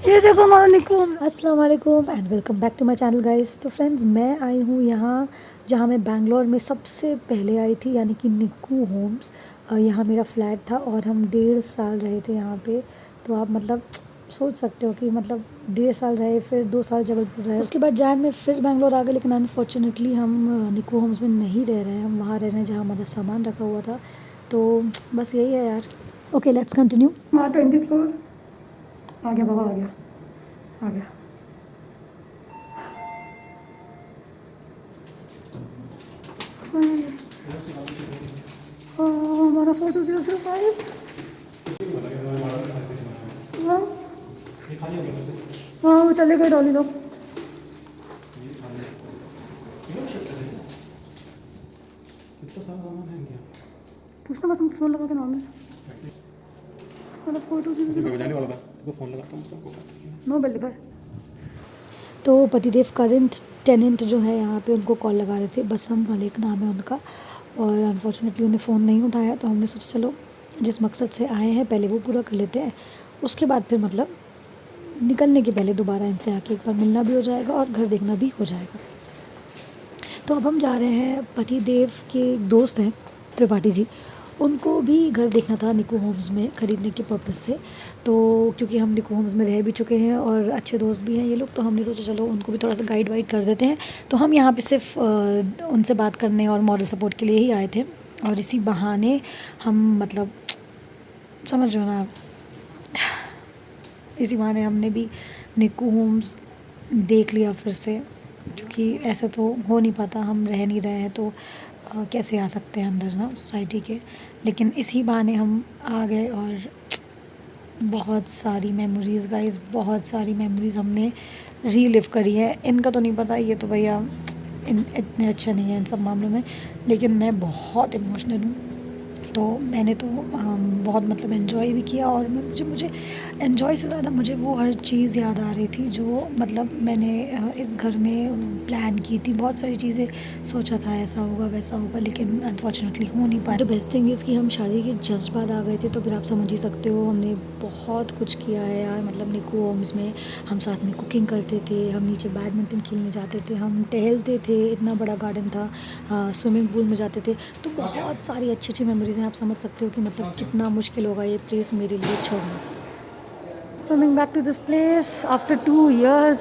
ये देखो हमारा निक्कू। अस्सलाम वालेकुम and welcome back to my channel guys. So friends, मैं आई हूँ यहाँ जहाँ मैं बैंगलोर में सबसे पहले आई थी, यानी कि निक्कू होम्स। यहाँ मेरा फ्लैट था और हम 1.5 साल रहे थे यहाँ पे। तो आप मतलब सोच सकते हो कि मतलब 1.5 साल रहे, फिर 2 साल जबलपुर रहे, उसके बाद जैन में फिर बैंगलोर आ गए। लेकिन अनफॉर्चुनेटली हम निक्कू होम्स में नहीं रह रहे हैं, हम वहाँ रह रहे हैं जहाँ हमारा सामान रखा हुआ था। तो बस यही है यार। Okay, let's continue. 20 फ्लोर आ गया बाबा, आ गया। हमारा 4005। हाँ हाँ, वो चले गए डॉली लोग। पूछना बस, फोन लगा के नॉर्मल। मतलब 4005 जाने वाला था तो फोन लगा तो सबको नो बिल पर। तो पतिदेव करंट टेनेंट जो है यहाँ पे, उनको कॉल लगा रहे थे। बसम मलिक नाम है उनका, और अनफॉर्चुनेटली उन्हें फ़ोन नहीं उठाया। तो हमने सोचा चलो जिस मकसद से आए हैं पहले वो पूरा कर लेते हैं, उसके बाद फिर मतलब निकलने के पहले दोबारा इनसे आके एक बार मिलना भी हो जाएगा और घर देखना भी हो जाएगा। तो अब हम जा रहे हैं, पतिदेव के एक दोस्त हैं त्रिपाठी जी, उनको भी घर देखना था निक्कू होम्स में ख़रीदने के पर्पज़ से। तो क्योंकि हम निक्कू होम्स में रह भी चुके हैं और अच्छे दोस्त भी हैं ये लोग, तो हमने सोचा चलो उनको भी थोड़ा सा गाइड वाइड कर देते हैं। तो हम यहाँ पे सिर्फ उनसे बात करने और मॉरल सपोर्ट के लिए ही आए थे, और इसी बहाने हम मतलब समझ रहे हो ना आप, इसी बहाने हमने भी निक्कू होम्स देख लिया फिर से, क्योंकि ऐसे तो हो नहीं पाता, हम रह नहीं रहे हैं तो कैसे आ सकते हैं अंदर ना सोसाइटी के। लेकिन इसी बहाने हम आ गए, और बहुत सारी मेमोरीज़ गाइस, बहुत सारी मेमोरीज़ हमने रीलिव करी है। इनका तो नहीं पता, ये तो भैया इतने अच्छे नहीं हैं इन सब मामलों में, लेकिन मैं बहुत इमोशनल हूँ। तो मैंने तो बहुत मतलब एंजॉय भी किया, और मुझे एंजॉय से ज़्यादा मुझे वो हर चीज़ याद आ रही थी जो मतलब मैंने इस घर में प्लान की थी। बहुत सारी चीज़ें सोचा था, ऐसा होगा वैसा होगा, लेकिन अनफॉर्चुनेटली हो नहीं पाया। तो बेस्ट थिंग इज़ कि हम शादी के जस्ट बाद आ गए थे, तो फिर आप समझ ही सकते हो हमने बहुत कुछ किया है यार। मतलब निक्कू होम्स में हम साथ में कुकिंग करते थे, हम नीचे बैडमिंटन खेलने जाते थे, हम टहलते थे, इतना बड़ा गार्डन था, स्विमिंग पूल में जाते थे। तो बहुत सारी अच्छी अच्छी मेमोरीज़ हैं। आप समझ सकते हो कि मतलब कितना मुश्किल होगा ये प्लेस मेरे लिए छोड़ना। Coming back to this place after 2 years.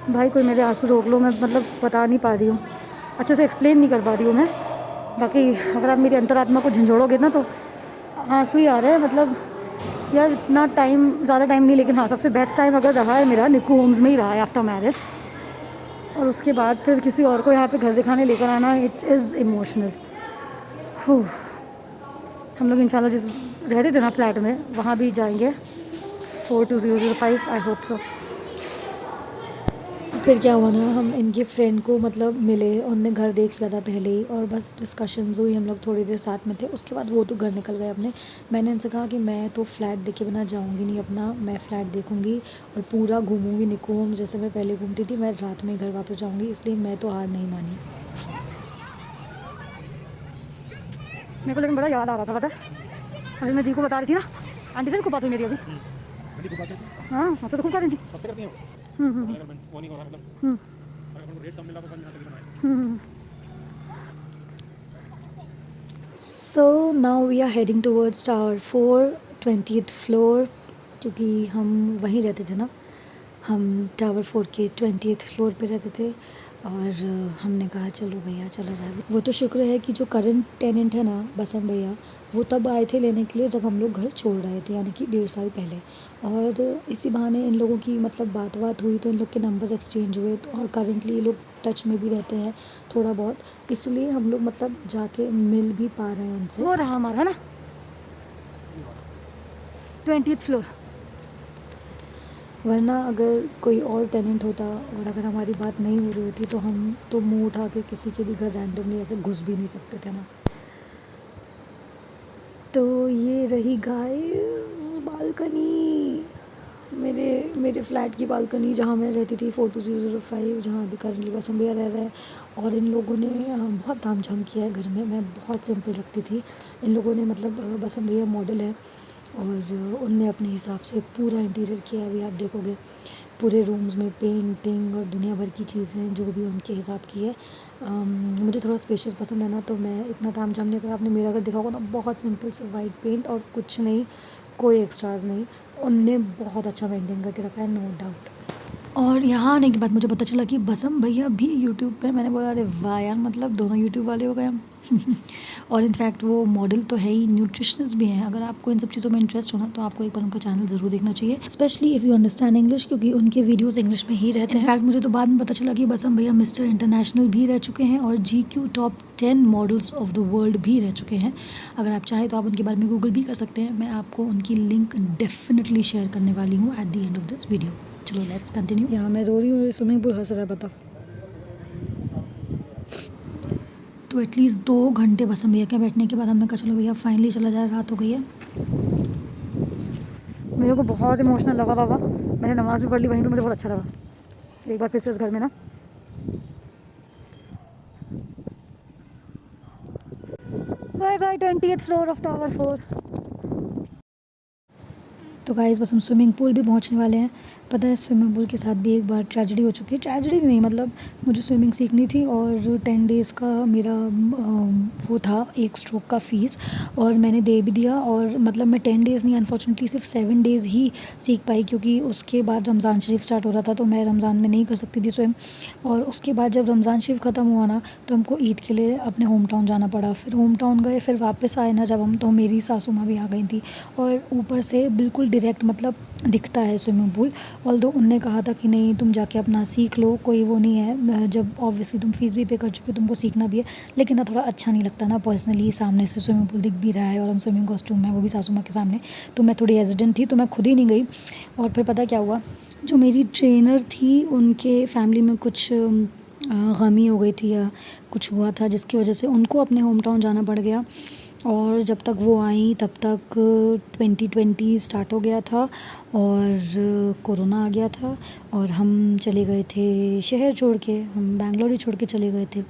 भाई कोई मेरे आंसू रोक लो, मैं मतलब बता नहीं पा रही हूँ, अच्छे से एक्सप्लेन नहीं कर पा रही हूँ मैं। बाकी अगर आप मेरी अंतरात्मा को झंझोड़ोगे ना तो आंसू ही आ रहे हैं। मतलब यार इतना टाइम, ज़्यादा टाइम नहीं, लेकिन हाँ सबसे बेस्ट टाइम अगर रहा है मेरा निक्कू होम्स में ही रहा है आफ्टर मैरिज। और उसके बाद फिर किसी और को यहाँ पे घर दिखाने लेकर आना, इट इज़ इमोशनल। हम लोग इंशाल्लाह जिस रहते थे ना फ्लैट में, वहाँ भी जाएंगे 42005, आई होप सो। फिर क्या हुआ ना, हम इनके फ्रेंड को मतलब मिले, उनने घर देख लिया था पहले ही, और बस डिस्कशंस हुई, हम लोग थोड़ी देर साथ में थे। उसके बाद वो तो घर निकल गए अपने। मैंने इनसे कहा कि मैं तो फ्लैट देखे बिना जाऊंगी नहीं अपना, मैं फ़्लैट देखूंगी और पूरा घूमूंगी निक्कू होम जैसे मैं पहले घूमती थी। मैं रात में घर वापस जाऊँगी, इसलिए मैं तो हार नहीं मानी। मेरे को लेकिन बड़ा याद आ रहा था, पता है अभी मैं दी को बता रही थी ना, आंटी से भी खूब बात हुई मेरी अभी। हाँ हाँ, तो खूब कर रही थी। So now we are heading towards tower 4, 20th floor, क्योंकि हम वहीं रहते थे ना, हम टावर 4 के 20th फ्लोर पे रहते थे। और हमने कहा चलो भैया चला जाए। वो तो शुक्र है कि जो करंट टेनेंट है ना बसम भैया, वो तब आए थे लेने के लिए जब हम लोग घर छोड़ रहे थे, यानी कि 1.5 साल पहले। और इसी बहाने इन लोगों की मतलब बात हुई, तो इन लोग के नंबर्स एक्सचेंज हुए, तो और करंटली ये लोग टच में भी रहते हैं थोड़ा बहुत, इसलिए हम लोग मतलब जाके मिल भी पा रहे हैं उनसे। वो रहा हमारा है ना 20th फ्लोर। वरना अगर कोई और टेनेंट होता और अगर हमारी बात नहीं हो रही होती, तो हम तो मुंह उठा के किसी के भी घर रैंडमली ऐसे घुस भी नहीं सकते थे ना। तो ये रही गाइस बालकनी, मेरे फ्लैट की बालकनी, जहाँ मैं रहती थी 42005, जहाँ अभी करंटली बसम भैया रह रहे हैं। और इन लोगों ने बहुत ताम झाम किया है घर में, मैं बहुत सिंपल रखती थी। इन लोगों ने मतलब बसम भैया मॉडल है, और उनने अपने हिसाब से पूरा इंटीरियर किया। अभी आप देखोगे पूरे रूम्स में पेंटिंग और दुनिया भर की चीज़ें जो भी उनके हिसाब की है। मुझे थोड़ा स्पेशियस पसंद है ना, तो मैं इतना तामझाम नहीं कर। आपने मेरा अगर देखा होगा ना, बहुत सिंपल से वाइट पेंट और कुछ नहीं, कोई एक्स्ट्राज नहीं। उनने बहुत अच्छा मेंटेन करके रखा है, नो डाउट। और यहाँ आने के बाद मुझे पता चला कि बसम भैया भी यूट्यूब पे। मैंने बोला अरे वाह यार, मतलब दोनों यूट्यूब वाले हो गए हम। और इनफैक्ट वो मॉडल तो है ही, न्यूट्रिशनिस्ट भी हैं। अगर आपको इन सब चीज़ों में इंटरेस्ट हो ना, तो आपको एक बार उनका चैनल ज़रूर देखना चाहिए, specially if you understand English, क्योंकि उनके वीडियोस इंग्लिश में ही रहते हैं। इनफैक्ट मुझे तो बाद में पता चला कि बसम भैया मिस्टर इंटरनेशनल भी रह चुके हैं और GQ top 10 models of the world भी रह चुके हैं। अगर आप चाहें तो आप उनके बारे में गूगल भी कर सकते हैं। मैं आपको उनकी लिंक डेफिनेटली शेयर करने वाली हूँ at the end of this video. चलो लेट्स कंटिन्यू। यहाँ मैं रो रही हूँ, स्विमिंग पूल हंस रहा है, बताओ। तो एटलीस्ट 2 घंटे बसम भैया के बैठने के बाद हमने कहा चलो भैया फाइनली चला जाए, रात हो गई है। मेरे को बहुत इमोशनल लगा बाबा, मैंने नमाज़ भी पढ़ ली वहीं पे, मुझे बहुत अच्छा लगा एक बार फिर से इस घर में ना। Bye bye 20th floor of tower 4। तो गाइस बस हम स्विमिंग पूल भी पहुंचने वाले हैं। पता है स्विमिंग पूल के साथ भी एक बार ट्रेजेडी हो चुकी है। ट्रेजेडी नहीं, मतलब मुझे स्विमिंग सीखनी थी और 10 डेज़ का मेरा वो था, 1 स्ट्रोक का फ़ीस, और मैंने दे भी दिया। और मतलब मैं 10 डेज़ नहीं, अनफॉर्चुनेटली सिर्फ 7 डेज़ ही सीख पाई, क्योंकि उसके बाद रमज़ान शरीफ स्टार्ट हो रहा था, तो मैं रमज़ान में नहीं कर सकती थी स्विम। और उसके बाद जब रमज़ान शरीफ ख़त्म हुआ ना, तो हमको ईद के लिए अपने होम टाउन जाना पड़ा। फिर होम टाउन गए, फिर वापस आए ना जब हम, तो मेरी सासू माँ भी आ गई थी। और ऊपर से बिल्कुल डायरेक्ट मतलब दिखता है स्विमिंग पूल। ऑल्दो उनने कहा था कि नहीं तुम जाके अपना सीख लो, कोई वो नहीं है, जब ऑब्वियसली तुम फ़ीस भी पे कर चुके हो, तुमको सीखना भी है। लेकिन ना थोड़ा अच्छा नहीं लगता ना पर्सनली, सामने से स्विमिंग पूल दिख भी रहा है और हम स्विमिंग कॉस्ट्यूम में, वो भी सासू माँ के सामने। तो मैं थोड़ी हेजिटेंट थी, तो मैं खुद ही नहीं गई। और फिर पता क्या हुआ, जो मेरी ट्रेनर थी उनके फैमिली में कुछ गमी हो गई थी या कुछ हुआ था, जिसकी वजह से उनको अपने होम टाउन जाना पड़ गया। और जब तक वो आई तब तक 2020 स्टार्ट हो गया था और कोरोना आ गया था। और हम चले गए थे शहर छोड़ के, हम बेंगलोर ही छोड़ के चले गए थे।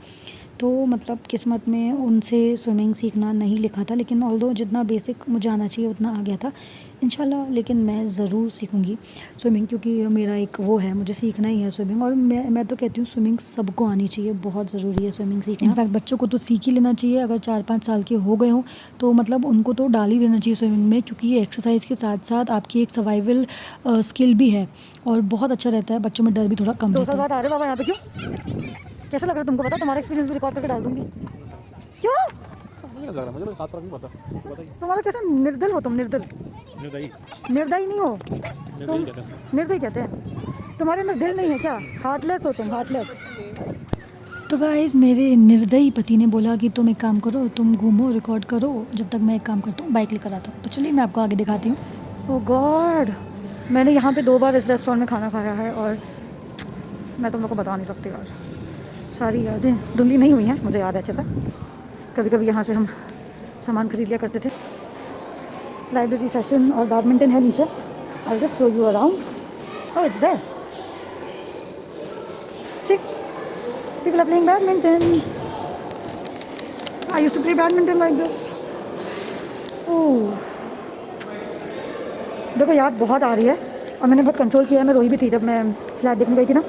तो मतलब किस्मत में उनसे स्विमिंग सीखना नहीं लिखा था, लेकिन ऑल्दो जितना बेसिक मुझे आना चाहिए उतना आ गया था इंशाल्लाह। लेकिन मैं ज़रूर सीखूंगी स्विमिंग, क्योंकि मेरा एक वो है, मुझे सीखना ही है स्विमिंग। और मैं तो कहती हूँ स्विमिंग सबको आनी चाहिए, बहुत ज़रूरी है स्विमिंग सीखना। इनफैक्ट बच्चों को तो सीख ही लेना चाहिए, अगर 4-5 साल के हो गए हों तो मतलब उनको तो डाल ही देना चाहिए स्विमिंग में, क्योंकि ये एक्सरसाइज के साथ साथ आपकी एक सर्वाइवल स्किल भी है और बहुत अच्छा रहता है। बच्चों में डर भी थोड़ा कम रहता है। बात आ रहे बाबा यहाँ पे, क्यों कैसा लग रहा है तुमको? पता तुम्हारा एक्सपीरियंस भी रिकॉर्ड करके डाल दूंगी। क्यों लग रहा है मुझे, खास फर्क नहीं पड़ता। बताइए तुम्हारा कैसा निर्दल हो तुम? निर्दल निर्दयी नहीं हो तुम, निर्दयी कहते हैं। तुम्हारे अंदर दिल नहीं है क्या? हार्टलेस हो तुम, हार्टलेस। तो गाइस मेरे निर्दयी पति ने बोला कि तुम एक काम करो, तुम घूमो रिकॉर्ड करो, जब तक मैं एक काम करता हूँ बाइक लेकर आता हूँ। तो चलिए मैं आपको आगे दिखाती हूँ। ओह गॉड, मैंने यहाँ पे 2 बार इस रेस्टोरेंट में खाना खाया है और मैं तुम लोग को बता नहीं सकती यार, सारी यादें धुंधली नहीं हुई हैं, मुझे याद है अच्छे से। कभी कभी यहाँ से हम सामान खरीद लिया करते थे। लाइब्रेरी सेशन और बैडमिंटन है नीचे। I just show you around. Oh it's there, ठीक, people are playing badminton. I used to play badminton like this. ओह देखो याद बहुत आ रही है और मैंने बहुत कंट्रोल किया है। मैं रोई भी थी जब मैं फ्लैट देखने गई थी ना,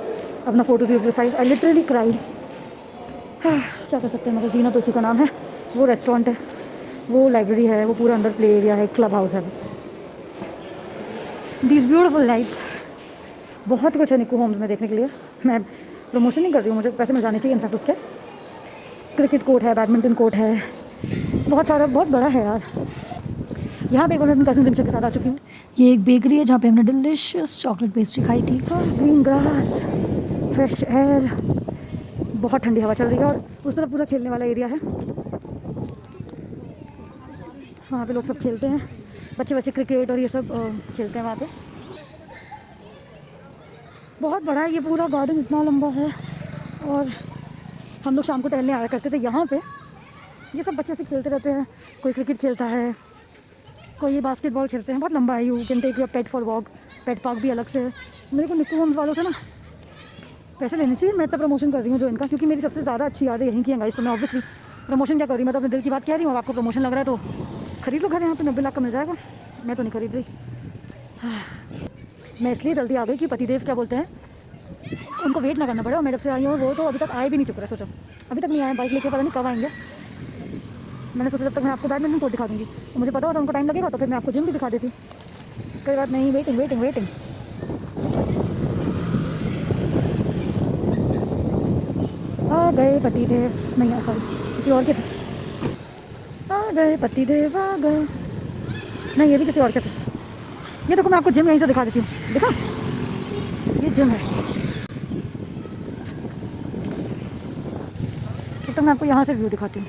अपना फोटो 005। I literally cried. क्या कर सकते हैं, मगर जीना तो इसी का नाम है। वो रेस्टोरेंट है, वो लाइब्रेरी है, वो पूरा अंदर प्ले एरिया है, क्लब हाउस है। दीज ब्यूटीफुल लाइट्स, बहुत कुछ है निक्कू होम्स में देखने के लिए। मैं प्रमोशन नहीं कर रही हूँ, मुझे पैसे मिल जाने चाहिए इनफैक्ट उसके। क्रिकेट कोर्ट है, बैडमिंटन कोर्ट है, बहुत सारा, बहुत बड़ा है यार। यहाँ पे एक बार मैं अपनी कज़न रिमशा के साथ आ चुकी हूँ। ये एक बेकरी है जहाँ पे हमने डिलिशियस चॉकलेट पेस्ट्री खाई थी। हाँ, ग्रीन ग्रास, फ्रेश एयर, बहुत ठंडी हवा चल रही है और उस तरफ पूरा खेलने वाला एरिया है। वहाँ पे लोग सब खेलते हैं, बच्चे क्रिकेट और ये सब खेलते हैं वहाँ पे। बहुत बड़ा है ये पूरा गार्डन, इतना लंबा है। और हम लोग शाम को टहलने आया करते थे यहाँ पे। ये सब बच्चे से खेलते रहते हैं, कोई क्रिकेट खेलता है, कोई ये बास्केटबॉल खेलते हैं। बहुत लंबा है। You can take your pet for walk, pet park भी अलग से है। मेरे को निक्कू होम्स वालों से ना पैसे लेने चाहिए। मैं तो प्रमोशन कर रही हूँ जो इनका, क्योंकि मेरी सबसे ज़्यादा अच्छी यादें यहीं की हैं गाइस। तो मैं ऑब्वियसली प्रमोशन क्या कर रही हूँ, मैं तो अपने दिल की बात कह रही हूँ। आपको प्रमोशन लग रहा है तो खरीद लो घर, यहाँ पे 90 लाख का मिल जाएगा। मैं तो नहीं खरीद रही। मैं इसलिए जल्दी आ गई कि पतिदेव क्या बोलते हैं, उनको वेट ना करना पड़े। और मैं जब से आई हूँ वो तो अभी तक आए भी नहीं, चुप रहे, सोचो अभी तक नहीं आए। बाइक लेके पता नहीं कब आएंगे। मैंने सोचा जब तक मैं आपको बैडमिंटन कोर्ट दिखा दूँगी, तो मुझे पता होता उनको टाइम लगेगा, तो फिर मैं आपको जिम भी दिखा देती। कोई बात नहीं, वेटिंग वेटिंग वेटिंग। आ गए पतिदेव, नहीं सॉरी किसी और के थे। आ गए पतिदेव आ गए, नहीं ये भी किसी और के थे। ये देखो मैं आपको जिम यहीं से दिखा देती हूँ, देखा ये जिम है। तो मैं आपको यहाँ से व्यू दिखाती हूँ।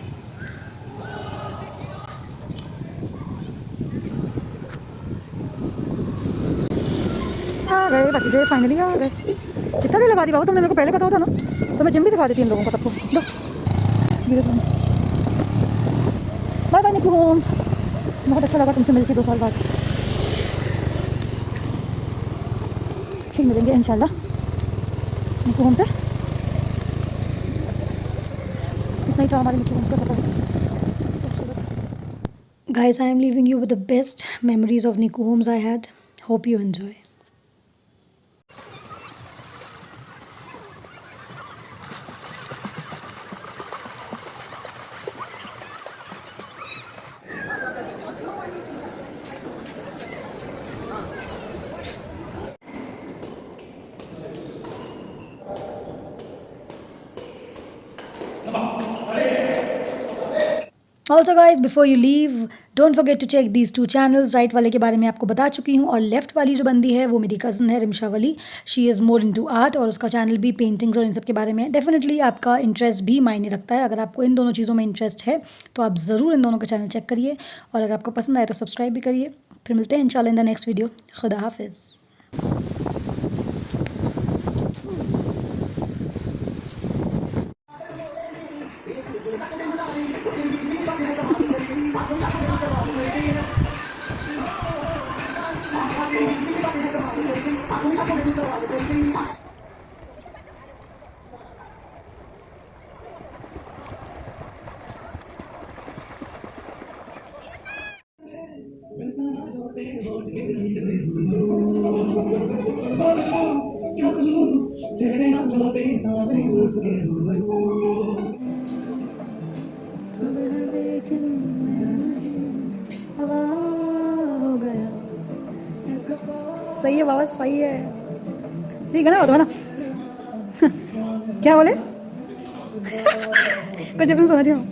आ गए पतिदेव, फाइनली आ गए। कितना भी लगा दी बाबू तुमने, मेरे को पहले पता होता ना तो मैं जिम भी दिखा देती इन लोगों को सबको। बाय बाय निकू होम्स, बहुत अच्छा लगा तुमसे मिलकर 2 साल बाद। फिर मिलेंगे इंशाल्लाह निकू होम से। इतना ही था हमारे निकू होम का सफर। Guys, I am leaving you with the best memories of Niku Homes I had. Hope you enjoy. Also guys before you leave don't forget to check these 2 channels. Right वाले के बारे में आपको बता चुकी हूँ, और लेफ्ट वाली जो बंदी है वो मेरी कज़न है Rimsha Wali. She is more into art, और उसका चैनल भी पेंटिंग्स और इन सब के बारे में। डेफिनेटली आपका इंटरेस्ट भी मायने रखता है। अगर आपको इन दोनों चीज़ों में इंटरेस्ट है तो आप ज़रूर इन दोनों का चैनल चेक करिए, और अगर आपको पसंद आए तो सब्सक्राइब भी करिए। फिर मिलते हैं इंशाल्लाह इन द नेक्स्ट वीडियो। खुदा हाफिज़। सही है बाबा, सही है, सही गाना होता है ना। क्या बोले कुछ डिफरेंस समझ रही हूँ।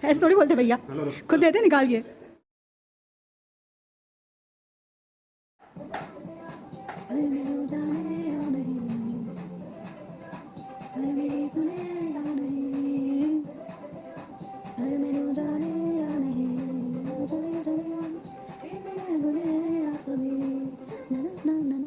ऐसे थोड़ी बोलते भैया, खुद देते निकाल के।